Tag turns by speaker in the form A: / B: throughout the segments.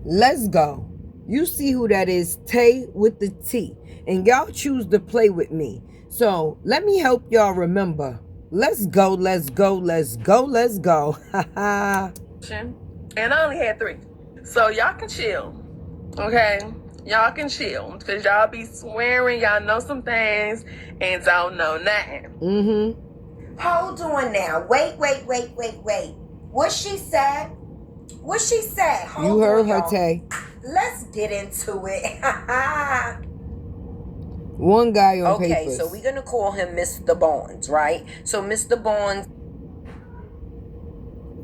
A: Let's go. You see who that is, Tay with the T. And y'all choose to play with me. So let me help y'all remember. Let's go, let's go, let's go, let's go. Ha.
B: And I only had 3. So y'all can chill. Okay? Y'all can chill. Because y'all be swearing y'all know some things and don't know nothing.
C: Hold on now. Wait. What she said? Hold
A: You heard
C: on,
A: her,
C: y'all.
A: Tay.
C: Let's get into it.
A: One guy on
C: Okay,
A: papers.
C: so we're going to call him Mr. Barnes, right? So Mr. Barnes.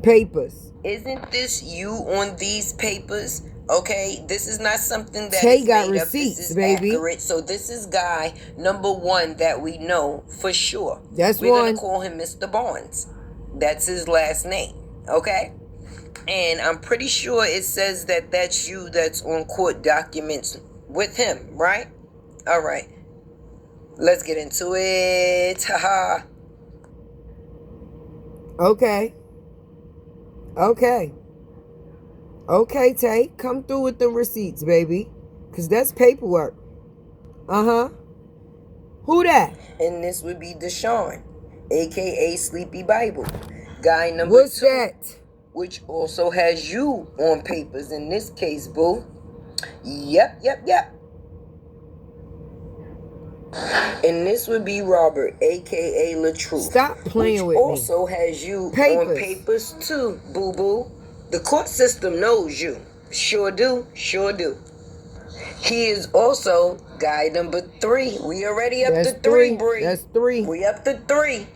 A: Papers.
C: Isn't this you on these papers? Okay, this is not something that
A: Tay
C: is
A: got
C: made
A: receipts,
C: up. This is
A: baby.
C: accurate. So this is guy number 1 that we know for sure.
A: That's
C: We're
A: one.
C: going to call him Mr. Barnes. That's his last name. Okay? And I'm pretty sure it says that that's you that's on court documents with him, right? All right. Let's get into it. Haha.
A: Okay, Tay. Come through with the receipts, baby. Because that's paperwork. Who that?
C: And this would be Deshaun, a.k.a. Sleepy Bible. Guy number
A: What's
C: 2.
A: that?
C: Which also has you on papers in this case, boo. Yep. And this would be Robert, a.k.a. LaTruth.
A: Stop playing with
C: which
A: me.
C: also has you
A: Papers.
C: on papers too, boo-boo. The court system knows you. Sure do. He is also guy number 3. We already up
A: That's
C: to 3,
A: 3.
C: Bree.
A: That's 3.
C: We up to 3.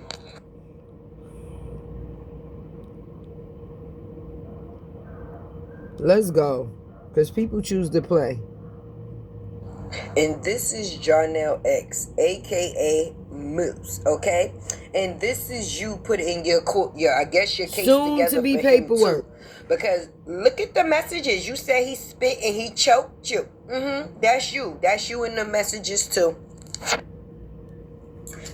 A: Let's go. Because people choose to play.
C: And this is Jarnell X, a.k.a. Moose, okay? And this is you put in your I guess your case
A: Soon
C: together
A: to be
C: for
A: paperwork.
C: him too. Because look at the messages. You said he spit and he choked you. That's you. That's you in the messages too.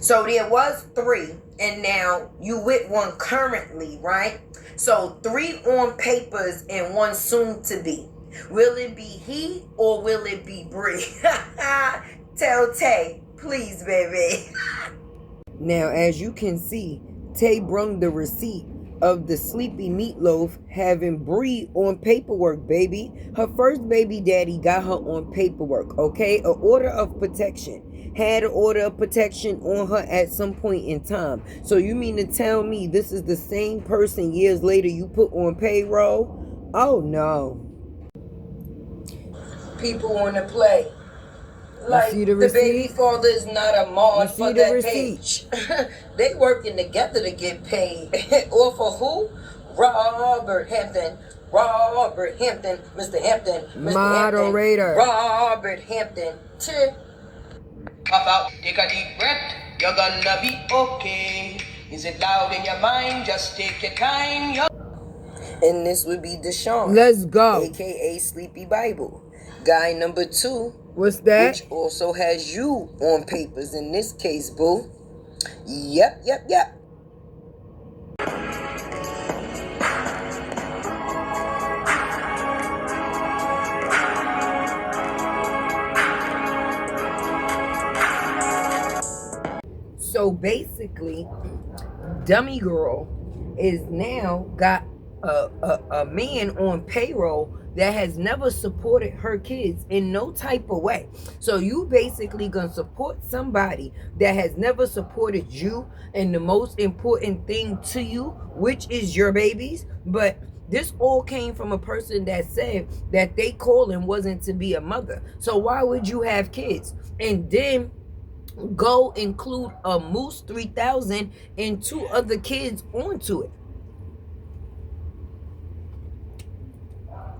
C: So there was 3, and now you with 1 currently, right? So 3 on papers and 1 soon to be. Will it be he or will it be Bree? Tell Tay, please, baby.
A: Now, as you can see, Tay brung the receipt of the sleepy meatloaf having Bree on paperwork, baby. Her first baby daddy got her on paperwork, okay? An order of protection. Had an order of protection on her at some point in time. So you mean to tell me this is the same person years later you put on payroll? Oh, no.
C: People want to play. Like
A: see the
C: the baby
A: receipt?
C: father is not a mod
A: You
C: for
A: see the
C: that
A: receipt?
C: page. They working together to get paid. Or for who? Robert Hampton, Mr. Hampton,
A: Moderator.
C: Robert Hampton.
D: Pop out, take a deep breath. You're gonna be okay. Is it loud in your mind? Just take your time.
C: And this would be Deshaun.
A: Let's go.
C: A.k.a. Sleepy Bible. Guy number 2.
A: What's that?
C: Which also has you on papers in this case, boo. Yep.
A: So basically, Dummy Girl is now got a man on payroll that has never supported her kids in no type of way. So you basically gonna support somebody that has never supported you and the most important thing to you, which is your babies. But this all came from a person that said that they calling wasn't to be a mother. So why would you have kids? And then go include a Moose 3000 and 2 other kids onto it.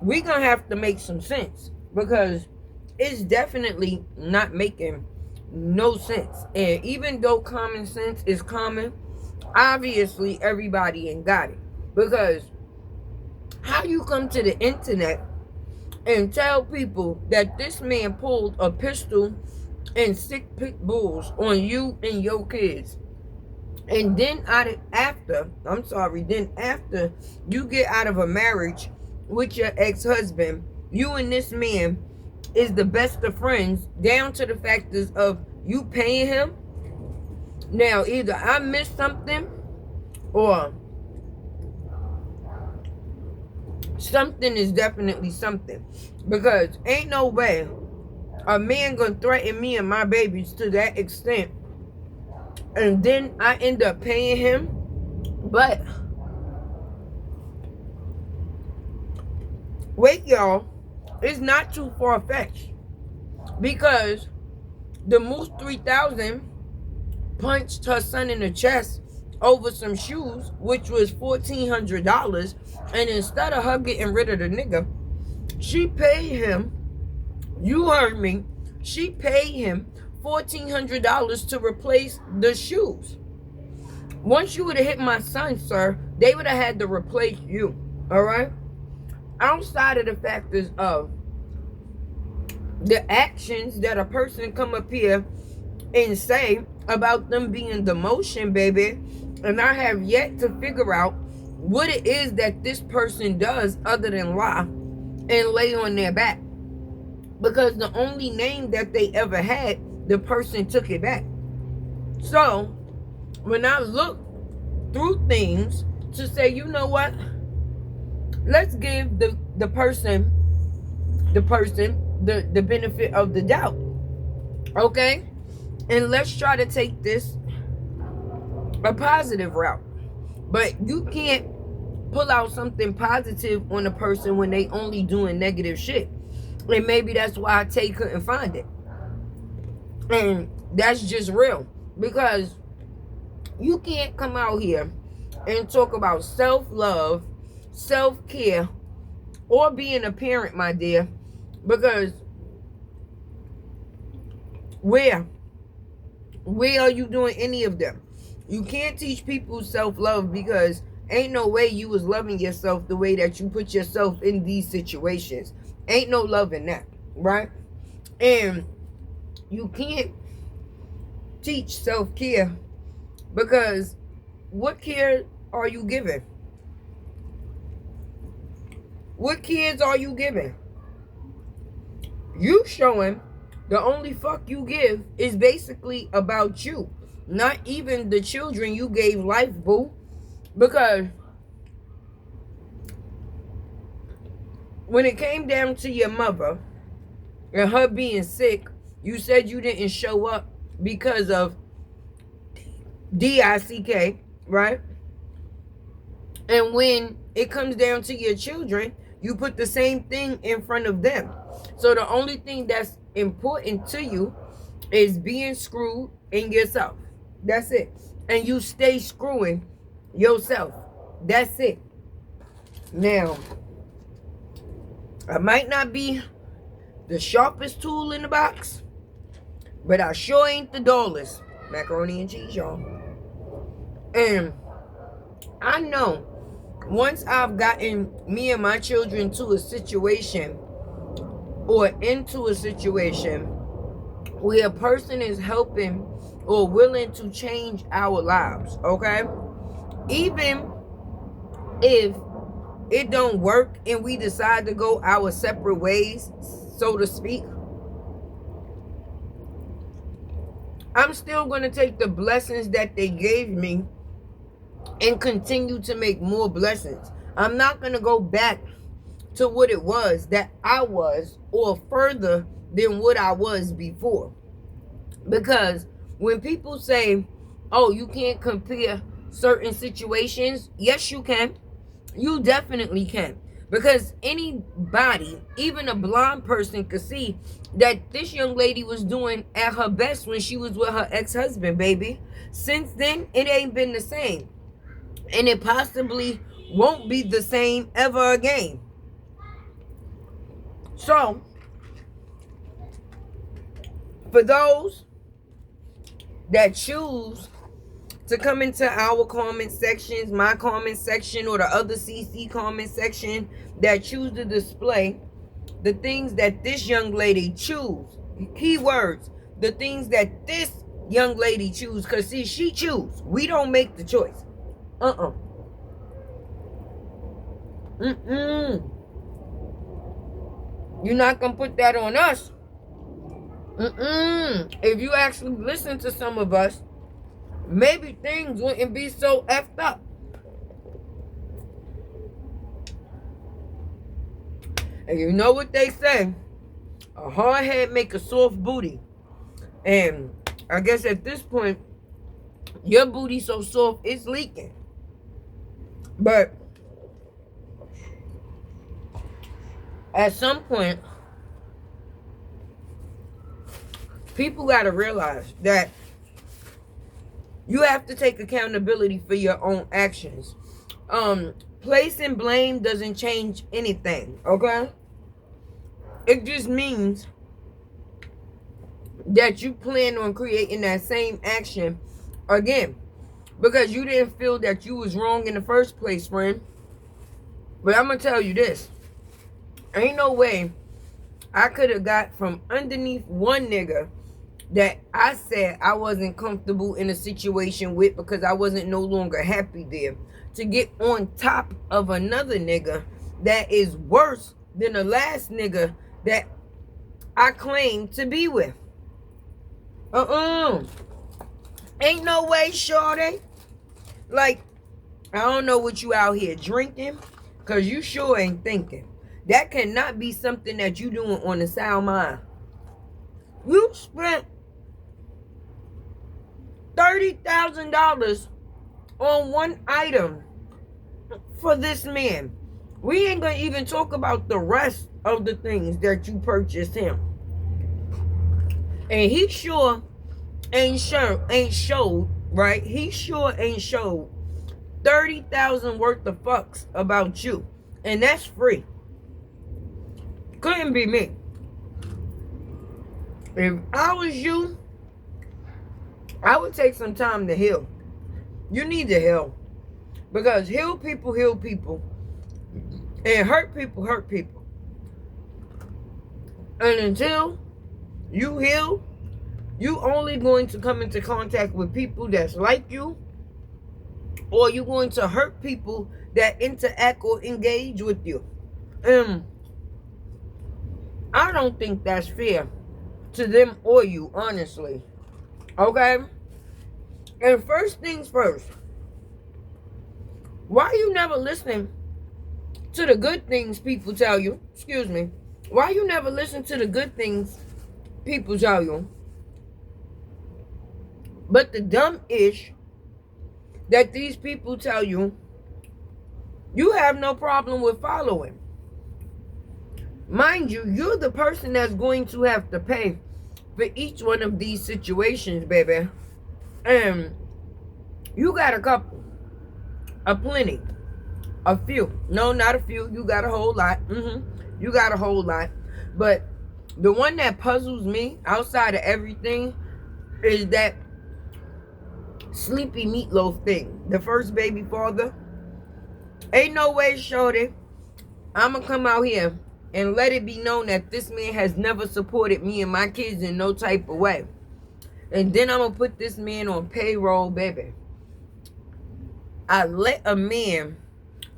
A: We're gonna have to make some sense, because it's definitely not making no sense. And even though common sense is common, obviously everybody ain't got it. Because how you come to the internet and tell people that this man pulled a pistol and 6 pit bulls on you and your kids, and then after you get out of a marriage with your ex-husband you and this man is the best of friends, down to the factors of you paying him. Now, either I missed something or something is definitely something. Because ain't no way a man gonna threaten me and my babies to that extent and then I end up paying him. But wait, y'all, it's not too far-fetched, because the Moose 3000 punched her son in the chest over some shoes, which was $1,400, and instead of her getting rid of the nigga, she paid him, you heard me, she paid him $1,400 to replace the shoes. Once you would have hit my son, sir, they would have had to replace you. All right? Outside of the factors of the actions that a person come up here and say about them being demotion, baby, and I have yet to figure out what it is that this person does other than lie and lay on their back. Because the only name that they ever had, the person took it back. So when I look through things to say, you know what, let's give the person the benefit of the doubt, okay, and let's try to take this a positive route. But you can't pull out something positive on a person when they only doing negative shit. And maybe that's why Tay couldn't find it. And that's just real. Because you can't come out here and talk about self-love, self-care, or being a parent, my dear. Because where are you doing any of them? You can't teach people self-love, because ain't no way you was loving yourself the way that you put yourself in these situations. Ain't no love in that, right? And you can't teach self-care, because what care are you giving? What kids are you giving? You showing the only fuck you give is basically about you. Not even the children you gave life, boo. Because when it came down to your mother and her being sick, you said you didn't show up because of DICK, right? And when it comes down to your children, you put the same thing in front of them. So the only thing that's important to you is being screwed in yourself. That's it. And you stay screwing yourself. That's it. Now, I might not be the sharpest tool in the box, but I sure ain't the dullest. Macaroni and cheese, y'all. And I know once I've gotten me and my children to a situation or into a situation where a person is helping or willing to change our lives, okay? Even if it don't work and we decide to go our separate ways, so to speak, I'm still going to take the blessings that they gave me and continue to make more blessings. I'm not going to go back to what it was that I was, or further than what I was before. Because when people say, oh, you can't compare certain situations, yes, you can. You definitely can. Because anybody, even a blind person, could see that this young lady was doing at her best when she was with her ex-husband, baby. Since then, it ain't been the same. And it possibly won't be the same ever again. So, for those that choose to come into our comment sections, my comment section, or the other CC comment section, that choose to display the things that this young lady choose, keywords, the things that this young lady choose, because see, she choose. We don't make the choice. You're not gonna put that on us. If you actually listen to some of us, maybe things wouldn't be so effed up. And you know what they say? A hard head make a soft booty. And I guess at this point, your booty so soft, it's leaking. But at some point, people got to realize that you have to take accountability for your own actions. Placing blame doesn't change anything, okay? It just means that you plan on creating that same action again, because you didn't feel that you was wrong in the first place, friend. But I'm gonna tell you this: ain't no way I could have got from underneath one nigga that I said I wasn't comfortable in a situation with because I wasn't no longer happy there, to get on top of another nigga that is worse than the last nigga that I claimed to be with. Ain't no way, shorty. Like, I don't know what you out here drinking, because you sure ain't thinking. That cannot be something that you doing on the sound mind. You spent $30,000 on one item for this man. We ain't gonna even talk about the rest of the things that you purchased him. And he sure ain't showed, right? He sure ain't showed 30,000 worth of fucks about you. And that's free. Couldn't be me. If I was you, I would take some time to heal. You need to heal. Because heal people. And hurt people. And until you heal, you only going to come into contact with people that's like you, or you're going to hurt people that interact or engage with you. I don't think that's fair to them or you, honestly. Okay? And first things first, why you never listening to the good things people tell you? Excuse me. Why you never listen to the good things people tell you, but the dumb ish that these people tell you, you have no problem with following? Mind you, you're the person that's going to have to pay for each one of these situations, baby. And you got a couple, a plenty, a few. No, not a few. You got a whole lot. You got a whole lot. But the one that puzzles me outside of everything is that Sleepy Meatloaf thing. The first baby father. Ain't no way, shorty, I'ma come out here and let it be known that this man has never supported me and my kids in no type of way. And then I'm gonna put this man on payroll, baby. I let a man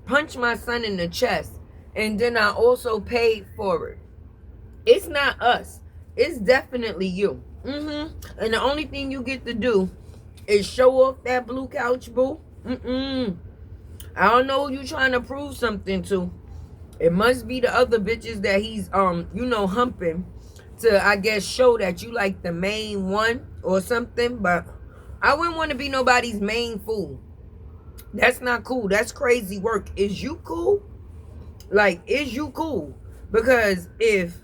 A: punch my son in the chest, and then I also paid for it. It's not us. It's definitely you. And the only thing you get to do is show off that blue couch, boo. I don't know who you trying to prove something to. It must be the other bitches that he's humping to, I guess, show that you like the main one or something. But I wouldn't want to be nobody's main fool. That's not cool. That's crazy work. Is you cool? Like, is you cool? Because if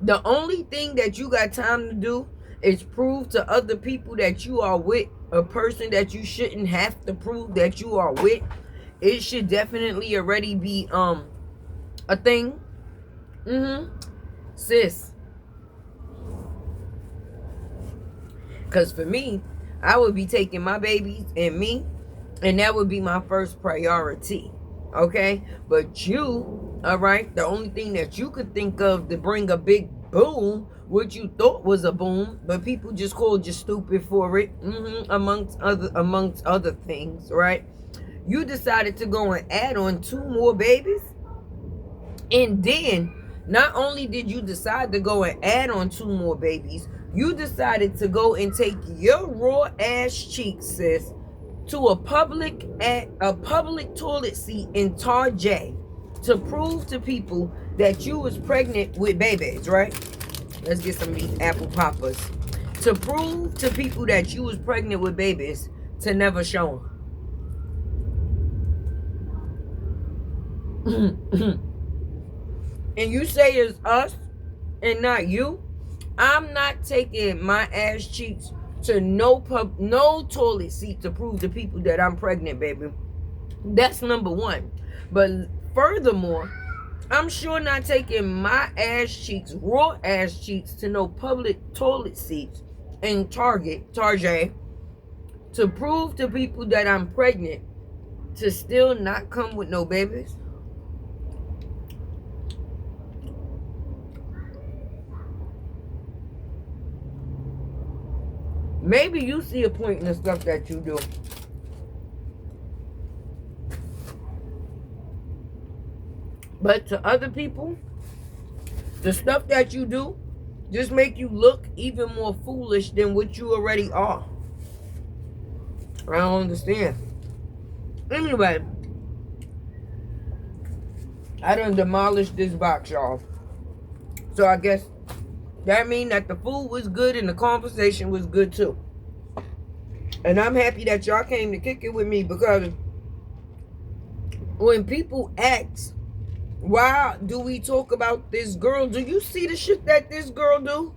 A: the only thing that you got time to do is prove to other people that you are with a person that you shouldn't have to prove that you are with, it should definitely already be a thing. Sis. Because for me, I would be taking my babies and me, and that would be my first priority. Okay? But you, alright, the only thing that you could think of to bring a big boom, what you thought was a boom, but people just called you stupid for it, amongst other things, right? You decided to go and add on 2 more babies, and then Not only did you decide to go and add on 2 more babies, you decided to go and take your raw ass cheeks, sis, to a public toilet seat in Tarjay to prove to people that you was pregnant with babies, right? Let's get some of these apple poppers. To prove to people that you was pregnant with babies, to never show them. And you say it's us and not you. I'm not taking my ass cheeks to no toilet seat to prove to people that I'm pregnant, baby. That's number one. But furthermore, I'm sure not taking my ass cheeks, raw ass cheeks, to no public toilet seats in Target, to prove to people that I'm pregnant, to still not come with no babies. Maybe you see a point in the stuff that you do. But to other people, the stuff that you do just make you look even more foolish than what you already are. I don't understand. Anyway, I done demolished this box, y'all. So I guess that means that the food was good and the conversation was good too. And I'm happy that y'all came to kick it with me, because when people ask, why do we talk about this girl? Do you see the shit that this girl do?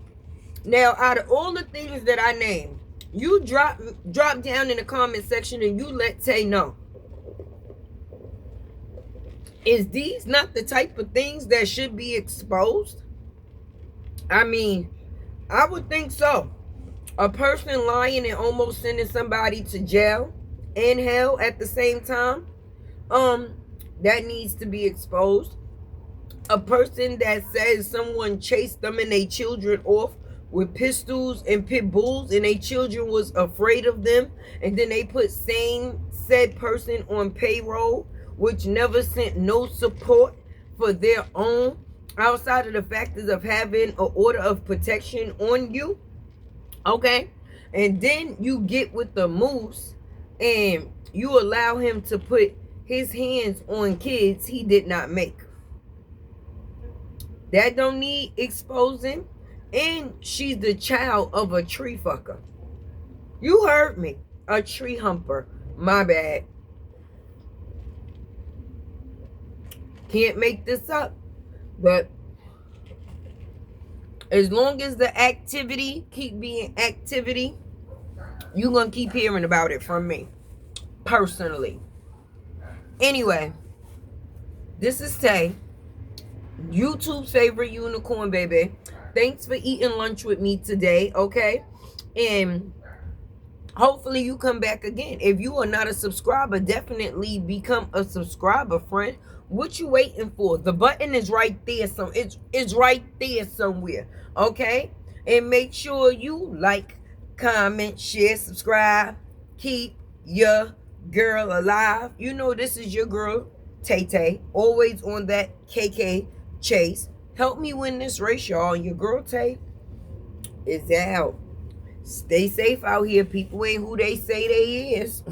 A: Now, out of all the things that I named, you drop down in the comment section and you let Tay know. Is these not the type of things that should be exposed? I mean, I would think so. A person lying and almost sending somebody to jail and hell at the same time, that needs to be exposed. A person that says someone chased them and their children off with pistols and pit bulls and their children was afraid of them, and then they put said person on payroll, which never sent no support for their own, outside of the factors of having an order of protection on you. Okay? And then you get with the moose and you allow him to put his hands on kids he did not make. That don't need exposing. And she's the child of a tree fucker. You heard me. A tree humper. My bad. Can't make this up. But as long as the activity keep being activity, you're going to keep hearing about it from me. Personally. Anyway. This is Tay. YouTube's favorite unicorn, baby. Thanks for eating lunch with me today, okay? And hopefully you come back again. If you are not a subscriber, definitely become a subscriber, friend. What you waiting for? The button is right there. It's right there somewhere, okay? And make sure you like, comment, share, subscribe. Keep your girl alive. You know this is your girl, Tay Tay. Always on that KK chase. Help me win this race, y'all. Your girl Tay is out. Stay safe out here. People ain't who they say they is.